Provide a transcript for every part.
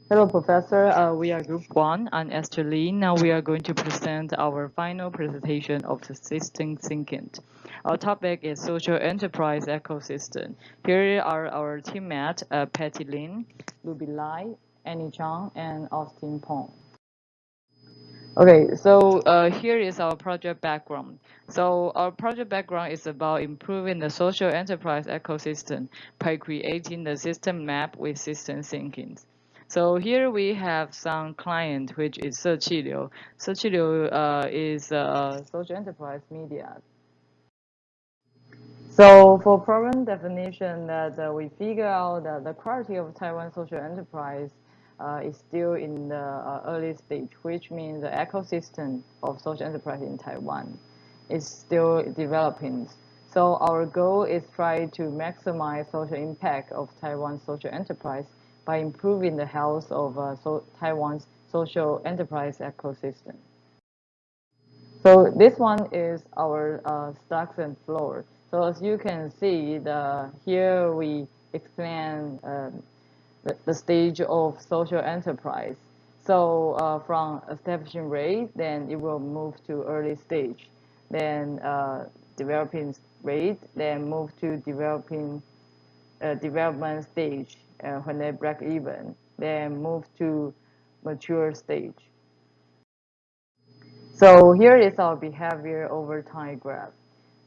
Hello, Professor. We are Group 1. I'm Ester Li. Now we are going to present our final presentation of the system thinking. Our topic is social enterprise ecosystem. Here are our teammates, Patty Lin, Ruby Lai, Annie Chang, and Austin Peng. Okay, so here is our project background. So our project background is about improving the social enterprise ecosystem by creating the system map with system thinking. So here we have some client, which is 社企流. 社企流 is social enterprise media. So for problem definition, that we figure out that the quality of Taiwan social enterprise is still in the early stage, which means the ecosystem of social enterprise in Taiwan is still developing. So our goal is try to maximize social impact of Taiwan's social enterprise by improving the health of Taiwan's social enterprise ecosystem. So this one is our stocks and floor. So as you can see, here we explain the stage of social enterprise. So from establishing rate, then it will move to early stage, then developing rate, then move to developing development stage when they break even, then move to mature stage. So here is our behavior over time graph.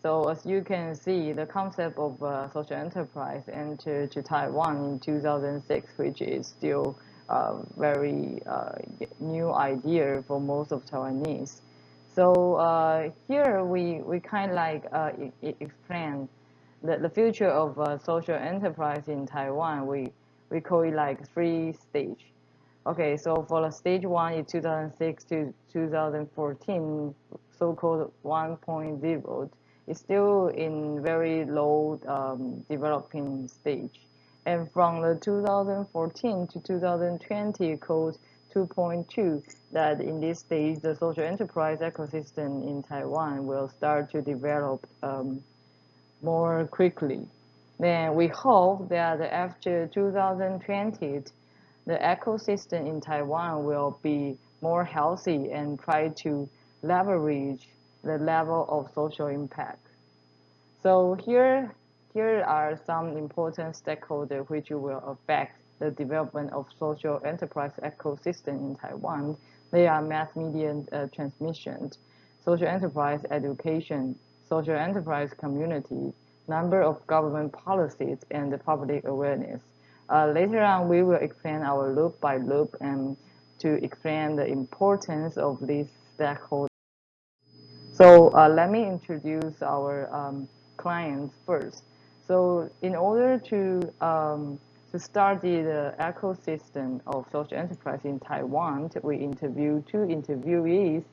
So as you can see, the concept of social enterprise entered to Taiwan in 2006, which is still very new idea for most of Taiwanese. So here we kind of like explain the future of social enterprise in Taiwan. We call it like 3 stage. Okay, so for the stage 1 in 2006 to 2014, so-called 1.0, it's still in very low developing stage. And from the 2014 to 2020, called 2.2, that in this stage, the social enterprise ecosystem in Taiwan will start to develop more quickly. Then we hope that after 2020, the ecosystem in Taiwan will be more healthy and try to leverage the level of social impact. So here are some important stakeholders which will affect the development of social enterprise ecosystem in Taiwan. They are mass media transmission, social enterprise education, social enterprise community, number of government policies, and the public awareness. Later on, we will explain our loop by loop and to explain the importance of these stakeholders. So let me introduce our clients first. So in order to study the ecosystem of social enterprise in Taiwan, we interviewed 2 interviewees,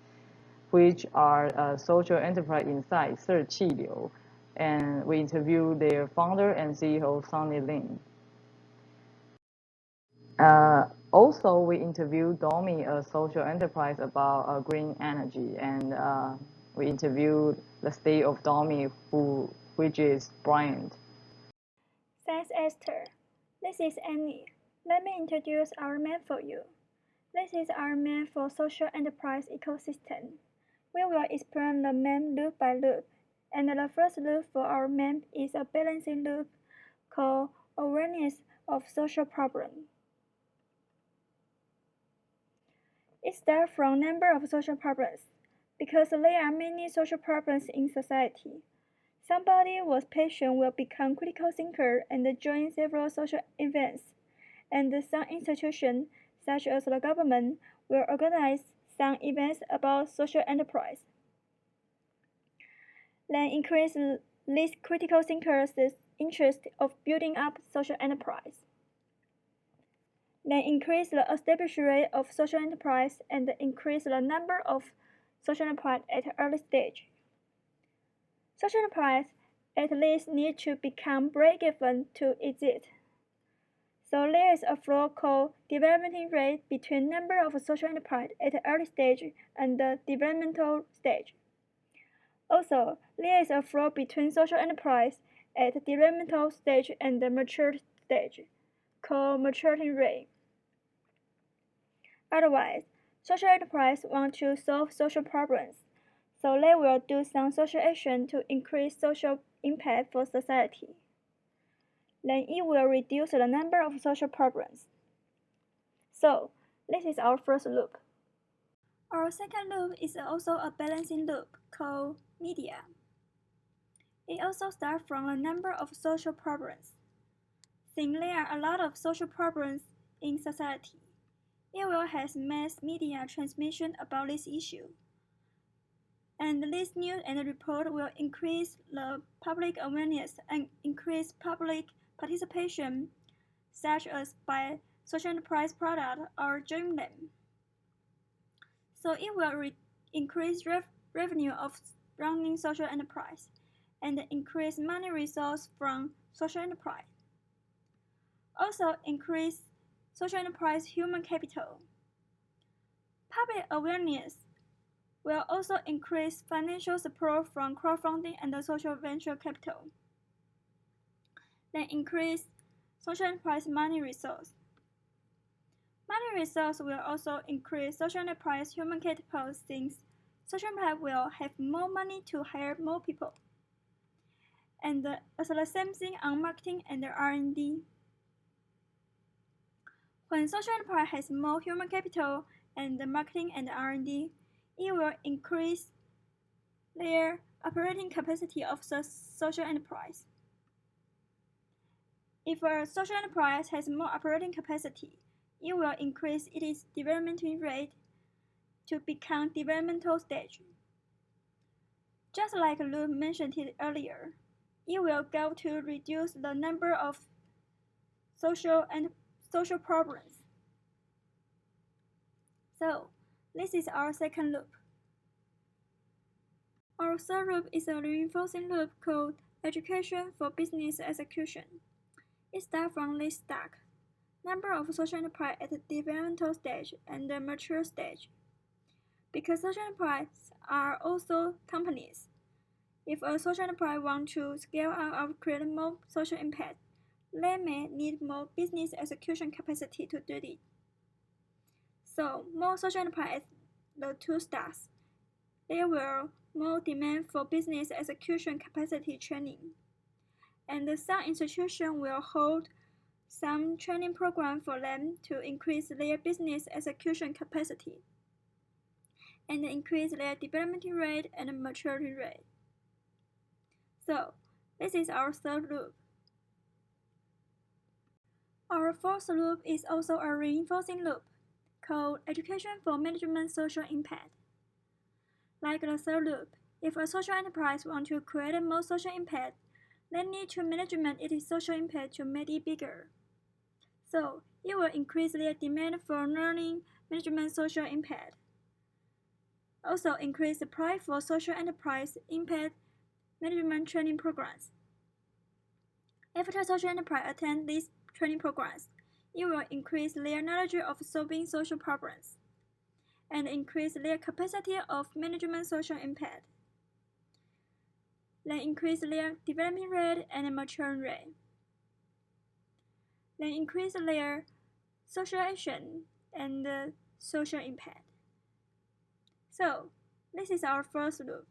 which are social enterprise inside 社企流, and we interviewed their founder and CEO, Sonny Lin. Also, we interviewed Domi, a social enterprise about green energy, and we interviewed the state of Domi, which is Bryant. Thanks, Esther. This is Annie. Let me introduce our map for you. This is our map for social enterprise ecosystem. We will explain the map loop by loop, and the first loop for our map is a balancing loop called awareness of social problem. It starts from number of social problems, because there are many social problems in society. Somebody with passion will become critical thinker and join several social events, and some institutions, such as the government, will organize some events about social enterprise. Then increase these critical thinkers' interest of building up social enterprise. Then increase the established rate of social enterprise and increase the number of social enterprise at early stage. Social enterprise at least need to become break-even to exist. So there is a flow called development rate between number of social enterprise at early stage and the developmental stage. Also, there is a flow between social enterprise at developmental stage and the mature stage, called maturity rate. Otherwise, social enterprise want to solve social problems, so they will do some social action to increase social impact for society. Then it will reduce the number of social problems. So, this is our first loop. Our second loop is also a balancing loop called media. It also starts from a number of social problems. Since there are a lot of social problems in society, it will have mass media transmission about this issue. And this news and report will increase the public awareness and increase public participation, such as by social enterprise product or join them. So it will increase revenue of running social enterprise and increase money resource from social enterprise. Also increase social enterprise human capital. Public awareness will also increase financial support from crowdfunding and social venture capital. Then increase social enterprise money resource. Money resource will also increase social enterprise human capital since social enterprise will have more money to hire more people. And also the same thing on marketing and R&D. When social enterprise has more human capital and marketing and R&D, it will increase their operating capacity of the social enterprise. If a social enterprise has more operating capacity, it will increase its development rate to become developmental stage. Just like Lu mentioned it earlier, it will go to reduce the number of social problems. So, this is our second loop. Our third loop is a reinforcing loop called education for business execution. It starts from this stack, number of social enterprise at the developmental stage and the mature stage. Because social enterprises are also companies, if a social enterprise wants to scale up or create more social impact, they may need more business execution capacity to do it. So, more social enterprise at the two stars, there will more demand for business execution capacity training. And some institution will hold some training program for them to increase their business execution capacity and increase their development rate and maturity rate. So, this is our third loop. Our fourth loop is also a reinforcing loop called education for management social impact. Like the third loop, if a social enterprise wants to create more social impact, they need to management its social impact to make it bigger. So, it will increase their demand for learning management social impact. Also increase the price for social enterprise impact management training programs. After social enterprise attend these training programs, it will increase their knowledge of solving social problems and increase their capacity of management social impact. Then increase their development rate and maturing rate. Then increase their social action and social impact. So, this is our first loop.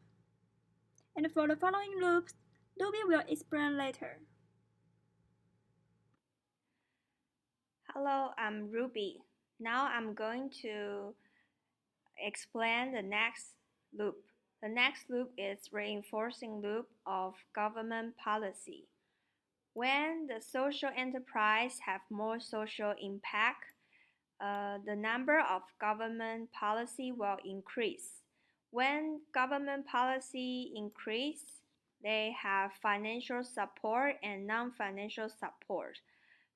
And for the following loops, Ruby will explain later. Hello, I'm Ruby. Now I'm going to explain the next loop. The next loop is reinforcing loop of government policy. When the social enterprise have more social impact, the number of government policy will increase. When government policy increase, they have financial support and non-financial support.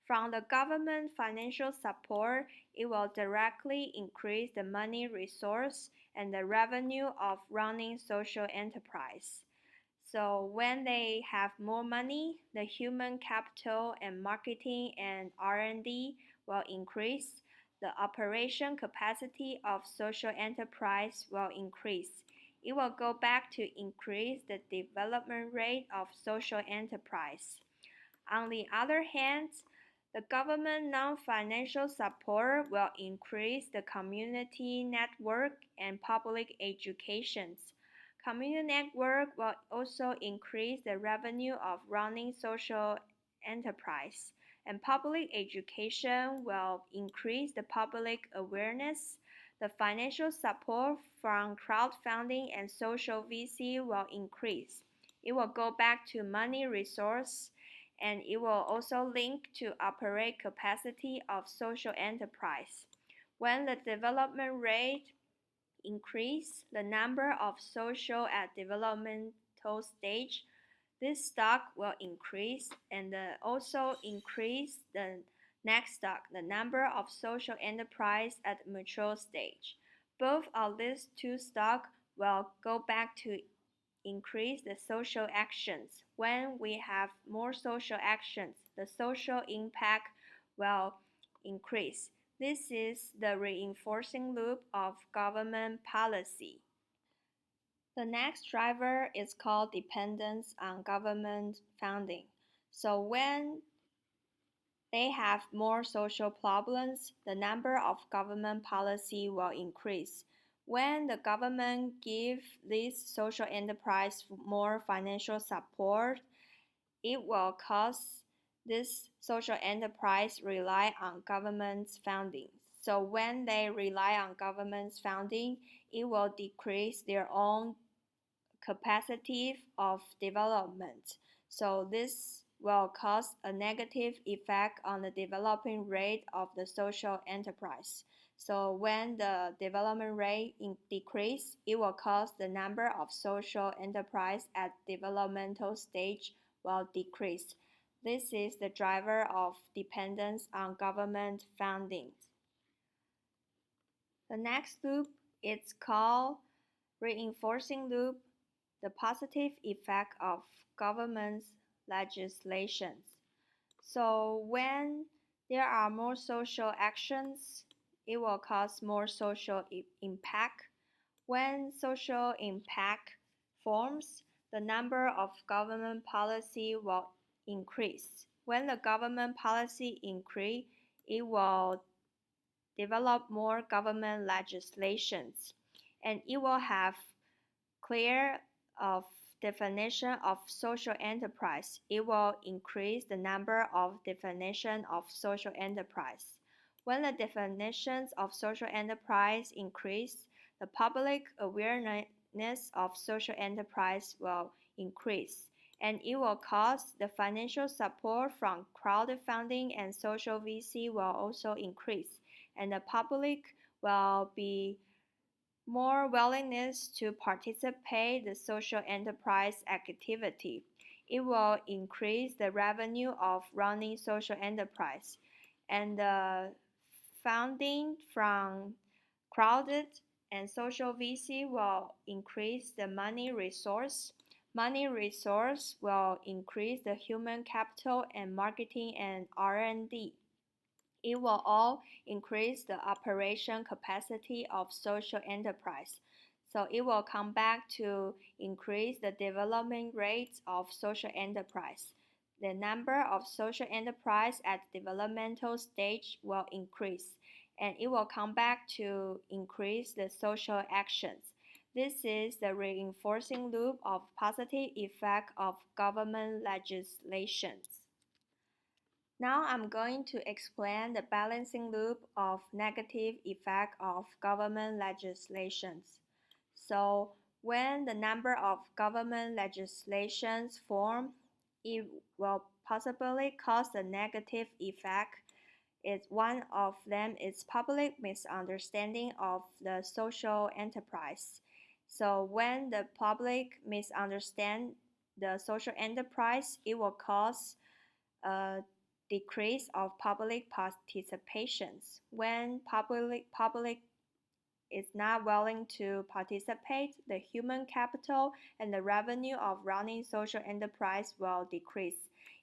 From the government financial support, it will directly increase the money resource and the revenue of running social enterprise. So when they have more money, the human capital and marketing and R&D will increase. The operation capacity of social enterprise will increase. It will go back to increase the development rate of social enterprise. On the other hand, The government non-financial support will increase the community network and public education. Community network will also increase the revenue of running social enterprise, and public education will increase the public awareness. The financial support from crowdfunding and social VC will increase. It will go back to money resource, and it will also link to operate capacity of social enterprise. When the development rate increase the number of social at developmental stage, this stock will increase, and also increase the next stock, the number of social enterprise at mature stage. Both of these two stocks will go back to increase the social actions. When we have more social actions, the social impact will increase. This is the reinforcing loop of government policy. The next driver is called dependence on government funding. So when they have more social problems, the number of government policy will increase. When the government gives this social enterprise more financial support, it will cause this social enterprise rely on government's funding. So when they rely on government's funding, it will decrease their own capacity of development. So this will cause a negative effect on the developing rate of the social enterprise. So when the development rate decrease, it will cause the number of social enterprise at developmental stage will decrease. This is the driver of dependence on government funding. The next loop is called reinforcing loop, the positive effect of government legislations. So when there are more social actions, it will cause more social impact. When social impact forms, the number of government policy will increase. When the government policy increase, it will develop more government legislations, and it will have clear of definition of social enterprise. It will increase the number of definition of social enterprise. When the definitions of social enterprise increase, the public awareness of social enterprise will increase, and it will cause the financial support from crowdfunding and social VC will also increase, and the public will be more willingness to participate in the social enterprise activity. It will increase the revenue of running social enterprise, and the funding from crowded and social VC will increase the money resource. Money resource will increase the human capital and marketing and R&D. It will all increase the operation capacity of social enterprise. So it will come back to increase the development rates of social enterprise. The number of social enterprise at developmental stage will increase, and it will come back to increase the social actions. This is the reinforcing loop of positive effect of government legislations. Now I'm going to explain the balancing loop of negative effect of government legislations. So when the number of government legislations form, it will possibly cause a negative effect. One of them is public misunderstanding of the social enterprise. So when the public misunderstand the social enterprise, it will cause a decrease of public participations. When public is not willing to participate, the human capital and the revenue of running social enterprise will decrease.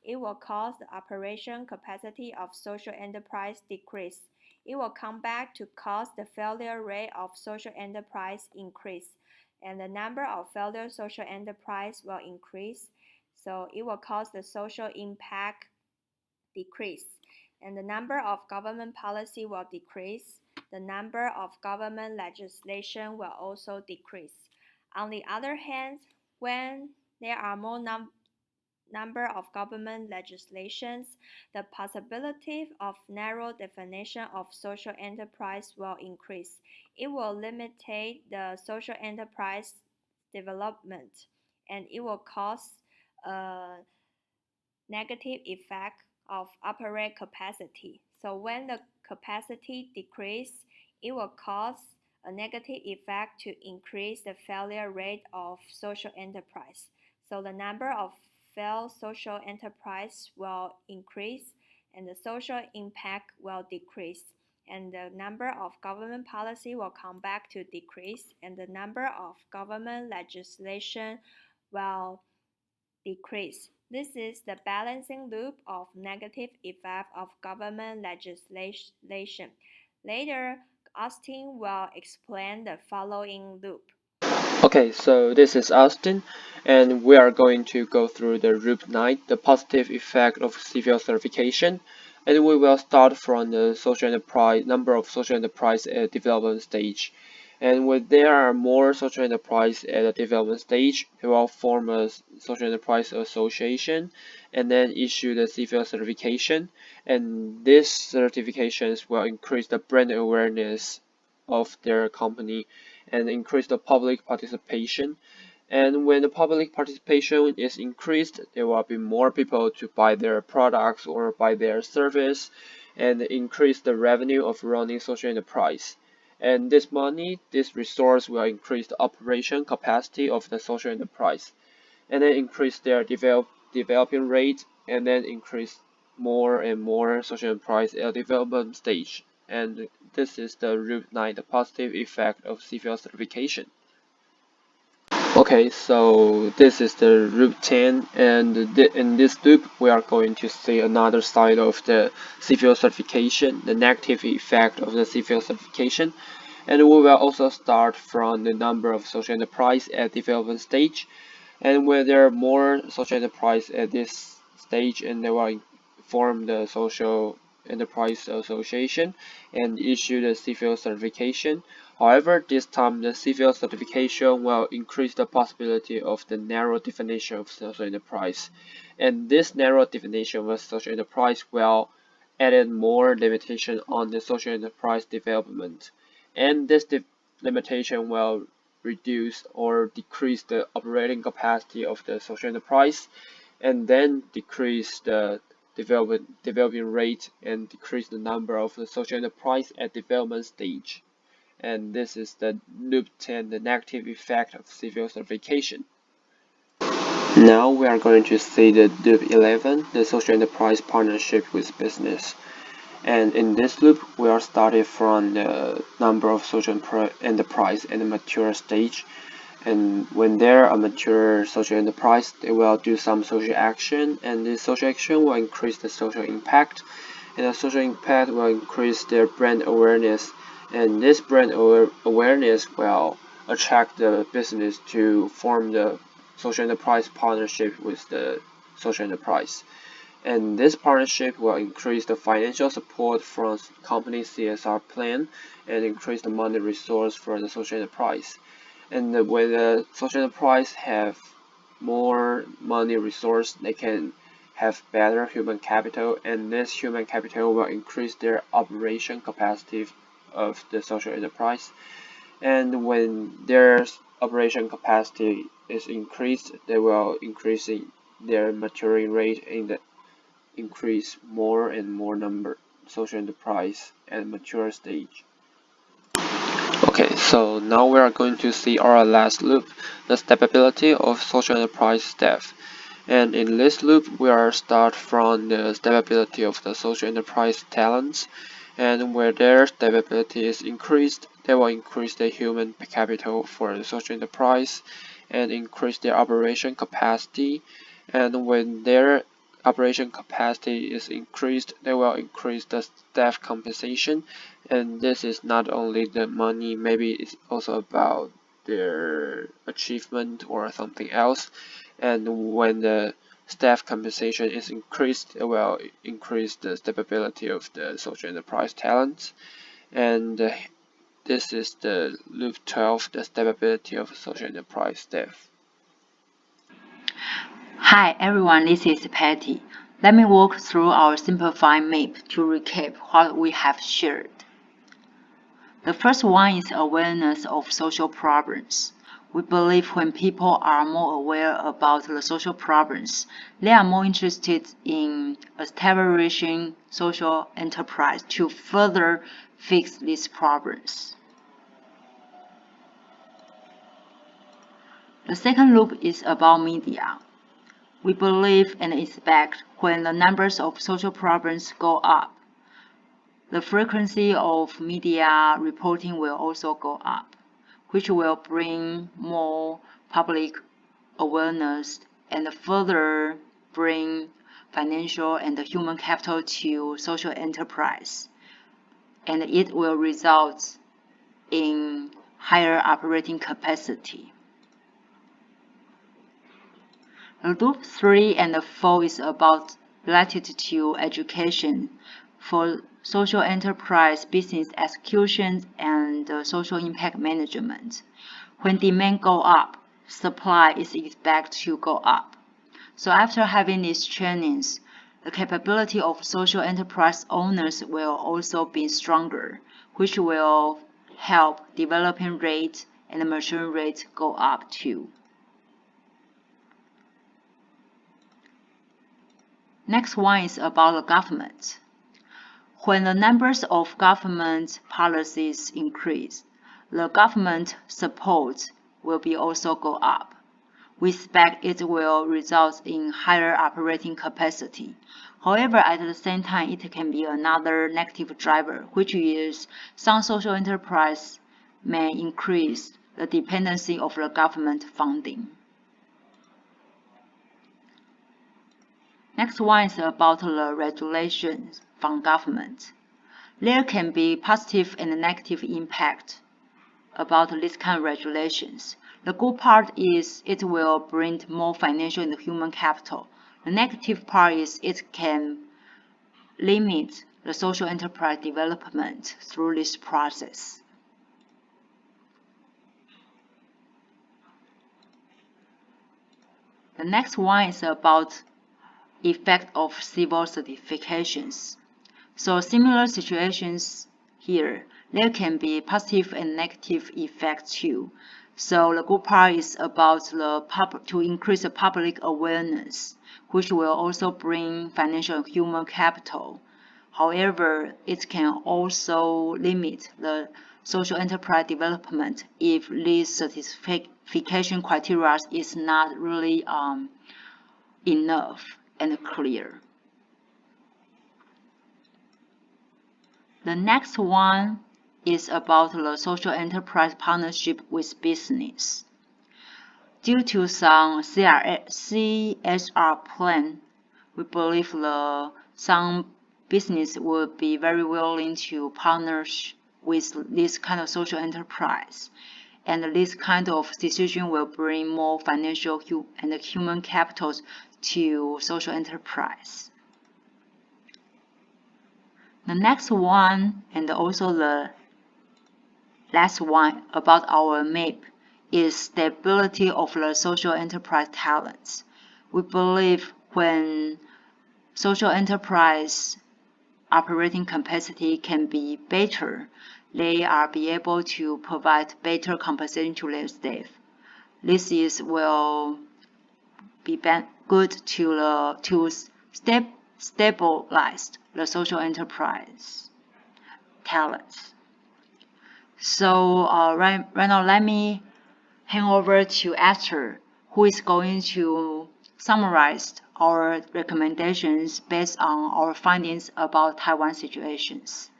It will cause the operation capacity of social enterprise decrease. It will come back to cause the failure rate of social enterprise increase, and the number of failure social enterprise will increase. So it will cause the social impact decrease. and the number of government policy will decrease. The number of government legislation will also decrease. On the other hand, when there are more number of government legislations, the possibility of narrow definition of social enterprise will increase. It will limit the social enterprise development, and it will cause a negative effect of operate capacity. So when the capacity decreases, it will cause a negative effect to increase the failure rate of social enterprise. So the number of failed social enterprise will increase and the social impact will decrease. And the number of government policy will come back to decrease and the number of government legislation will decrease. This is the balancing loop of negative effect of government legislation. Later, Austin will explain the following loop. Okay, so this is Austin, and we are going to go through the Loop 9, the positive effect of civil certification, and we will start from the social enterprise number of social enterprise at development stage. And when there are more social enterprise at the development stage, they will form a social enterprise association and then issue the civil certification. And these certifications will increase the brand awareness of their company and increase the public participation. And when the public participation is increased, there will be more people to buy their products or buy their service and increase the revenue of running social enterprise. And this money, this resource will increase the operation capacity of the social enterprise and then increase their developing rate and then increase more and more social enterprise at development stage. And this is the Root 9, the positive effect of civil certification. Okay, so this is the Root 10, and in this loop we are going to see another side of the civil certification, the negative effect of the civil certification. And we will also start from the number of social enterprise at development stage. And when there are more social enterprise at this stage, and they will form the social enterprise association and issue the civil certification. However, this time the civil certification will increase the possibility of the narrow definition of social enterprise. And this narrow definition of social enterprise will add more limitation on the social enterprise development. And this limitation will reduce or decrease the operating capacity of the social enterprise and then decrease the developing rate and decrease the number of the social enterprise at development stage. And this is the loop 10, the negative effect of civil certification. Now we are going to see the loop 11, the social enterprise partnership with business. And in this loop, we are starting from the number of social enterprise in the mature stage. And when they're a mature social enterprise, they will do some social action, and this social action will increase the social impact, and the social impact will increase their brand awareness, and this brand awareness will attract the business to form the social enterprise partnership with the social enterprise. And this partnership will increase the financial support from company CSR plan and increase the money resource for the social enterprise. And when the social enterprise have more money resource, they can have better human capital, and this human capital will increase their operation capacity of the social enterprise. And when their operation capacity is increased, they will increase their maturing rate and increase more and more number social enterprise at mature stage. Okay, so now we are going to see our last loop, the stability of social enterprise staff. And in this loop, we are start from the stability of the social enterprise talents. And where their stability is increased, they will increase the human capital for the social enterprise and increase their operation capacity. And when their operation capacity is increased, they will increase the staff compensation. And this is not only the money, maybe it's also about their achievement or something else. And when the staff compensation is increased, it will increase the stability of the social enterprise talents. And this is the loop 12, the stability of social enterprise staff. Hi everyone, this is Patty. Let me walk through our simplified map to recap what we have shared. The first one is awareness of social problems. We believe when people are more aware about the social problems, they are more interested in establishing social enterprise to further fix these problems. The second loop is about media. We believe and expect when the numbers of social problems go up, the frequency of media reporting will also go up, which will bring more public awareness and further bring financial and human capital to social enterprise. And it will result in higher operating capacity. Loop 3 and 4 is about related to education for social enterprise business execution and social impact management. When demand go up, supply is expected to go up. So after having these trainings, the capability of social enterprise owners will also be stronger, which will help developing rate and maturing rate go up too. Next one is about the government. When the numbers of government policies increase, the government support will be also go up. We expect it will result in higher operating capacity. However, at the same time, it can be another negative driver, which is some social enterprise may increase the dependency of the government funding. Next one is about the regulations from government. There can be positive and negative impact about this kind of regulations. The good part is it will bring more financial and human capital. The negative part is it can limit the social enterprise development through this process. The next one is about effect of civil certifications. So similar situations here, there can be positive and negative effects too. So the good part is about to increase the public awareness, which will also bring financial and human capital. However, it can also limit the social enterprise development if this certification criteria is not really enough and clear. The next one is about the social enterprise partnership with business. Due to some CSR plan, we believe some business will be very willing to partner with this kind of social enterprise. And this kind of decision will bring more financial and human capital to social enterprise. The next one, and also the last one about our map, is stability of the social enterprise talents. We believe when social enterprise operating capacity can be better, they are be able to provide better compensation to their staff. This will be good to stabilize the social enterprise talents. So right now, let me hand over to Esther, who is going to summarize our recommendations based on our findings about Taiwan situations.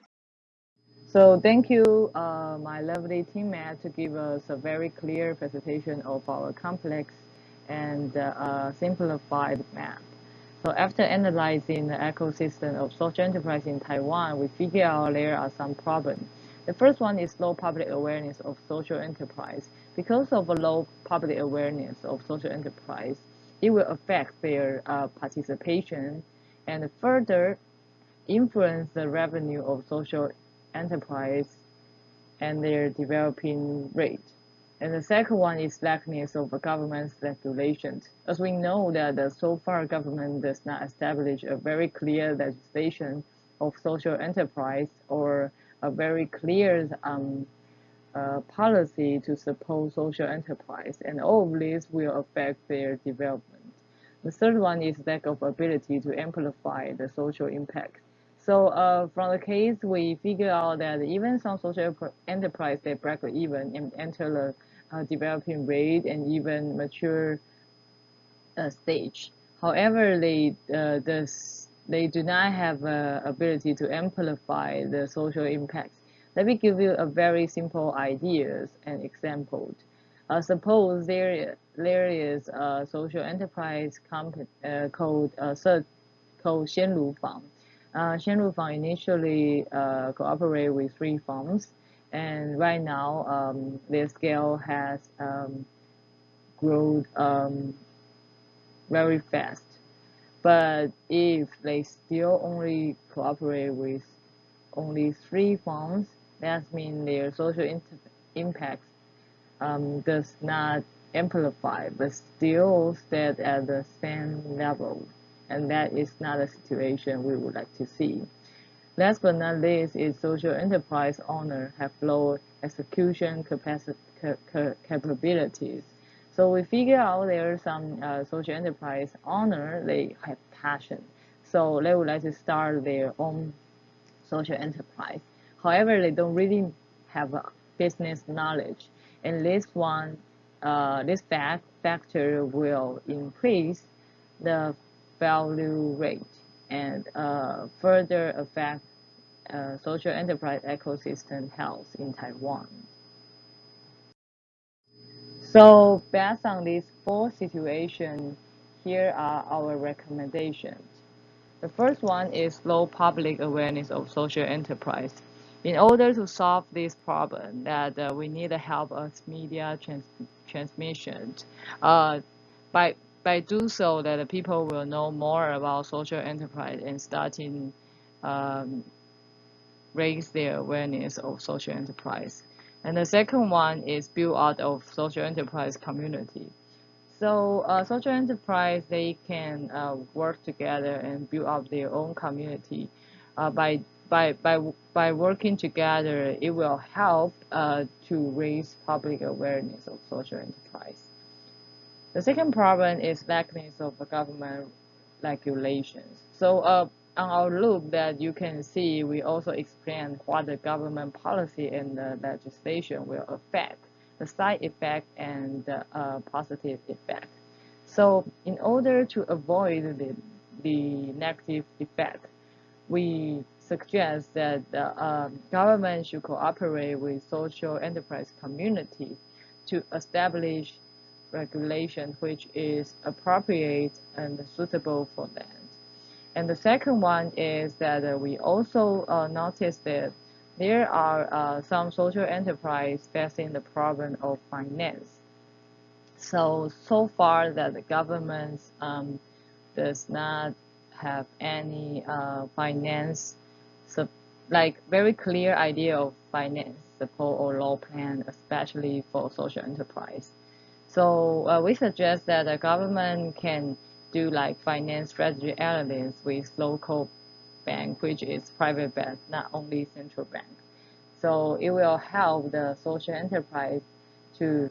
So thank you, my lovely teammate, to give us a very clear presentation of our complex and simplified map. So after analyzing the ecosystem of social enterprise in Taiwan, we figure out there are some problems. The first one is low public awareness of social enterprise. Because of a low public awareness of social enterprise, it will affect their participation and further influence the revenue of social enterprise and their developing rate. And the second one is lackness of government's regulations. As we know that so far government does not establish a very clear legislation of social enterprise or a very clear policy to support social enterprise, and all of this will affect their development. The third one is lack of ability to amplify the social impact. So from the case, we figure out that even some social enterprise, they break even and enter the developing rate and even mature stage. However, they do not have ability to amplify the social impacts. Let me give you a very simple ideas and examples. Suppose there is a social enterprise company called Xianlu Fang. Xianlu Fang initially cooperate with 3 farms, and right now their scale has grown very fast. But if they still only cooperate with only 3 farms, that means their social impact does not amplify, but still stay at the same level. And that is not a situation we would like to see. Last but not least is social enterprise owner have low execution capabilities. So we figure out there are some social enterprise owner, they have passion. So they would like to start their own social enterprise. However, they don't really have a business knowledge. And this factor will increase the value rate and further affect social enterprise ecosystem health in Taiwan. So based on these 4 situations, here are our recommendations. The first one is low public awareness of social enterprise. In order to solve this problem, that we need to help us media transmission. Uh, by do so, that the people will know more about social enterprise and starting raise their awareness of social enterprise. And the second one is build out of social enterprise community. So social enterprise, they can work together and build up their own community. By working together, it will help to raise public awareness of social enterprise. The second problem is lackness of government regulations. So on our loop that you can see, we also explain what the government policy and the legislation will affect, the side effect and the positive effect. So in order to avoid the negative effect, we suggest that the government should cooperate with social enterprise community to establish regulation which is appropriate and suitable for that. And the second one is that we also noticed that there are some social enterprise facing the problem of finance. So far that the government does not have any finance, very clear idea of finance support or law plan, especially for social enterprise. So we suggest that the government can do finance strategy analysis with local bank, which is private bank, not only central bank. So it will help the social enterprise to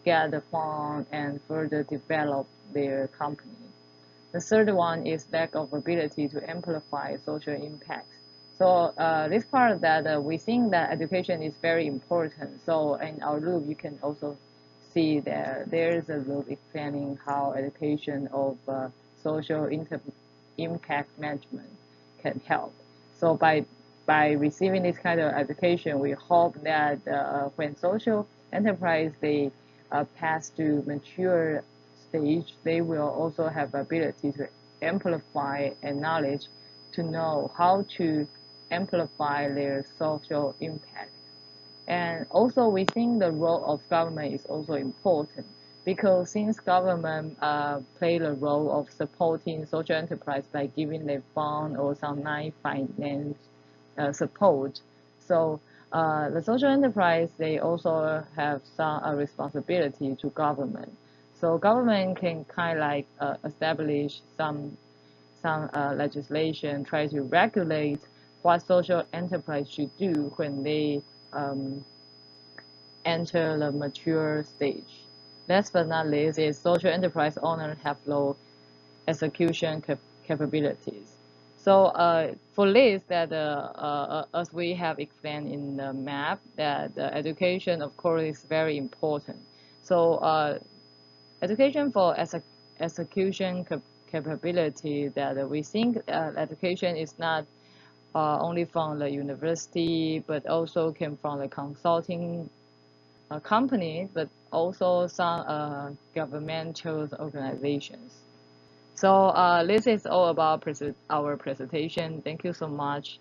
get the fund and further develop their company. The third one is lack of ability to amplify social impacts. So this part that we think that education is very important. So in our loop, you can also see that there is a loop explaining how education of social impact management can help. So by receiving this kind of education, we hope that when social enterprise they pass to mature stage, they will also have ability to amplify and knowledge to know how to amplify their social impact. And also we think the role of government is also important. because since government play the role of supporting social enterprise by giving them fund or some finance support, so the social enterprise, they also have some responsibility to government. So government can kind of like establish some legislation, try to regulate what social enterprise should do when they enter the mature stage. Last but not least is social enterprise owners have low execution capabilities. So for this, that as we have explained in the map, that education, of course, is very important. So education for execution capability, that we think education is not only from the university, but also came from the consulting company, but also some governmental organizations. So this is all about our presentation. Thank you so much.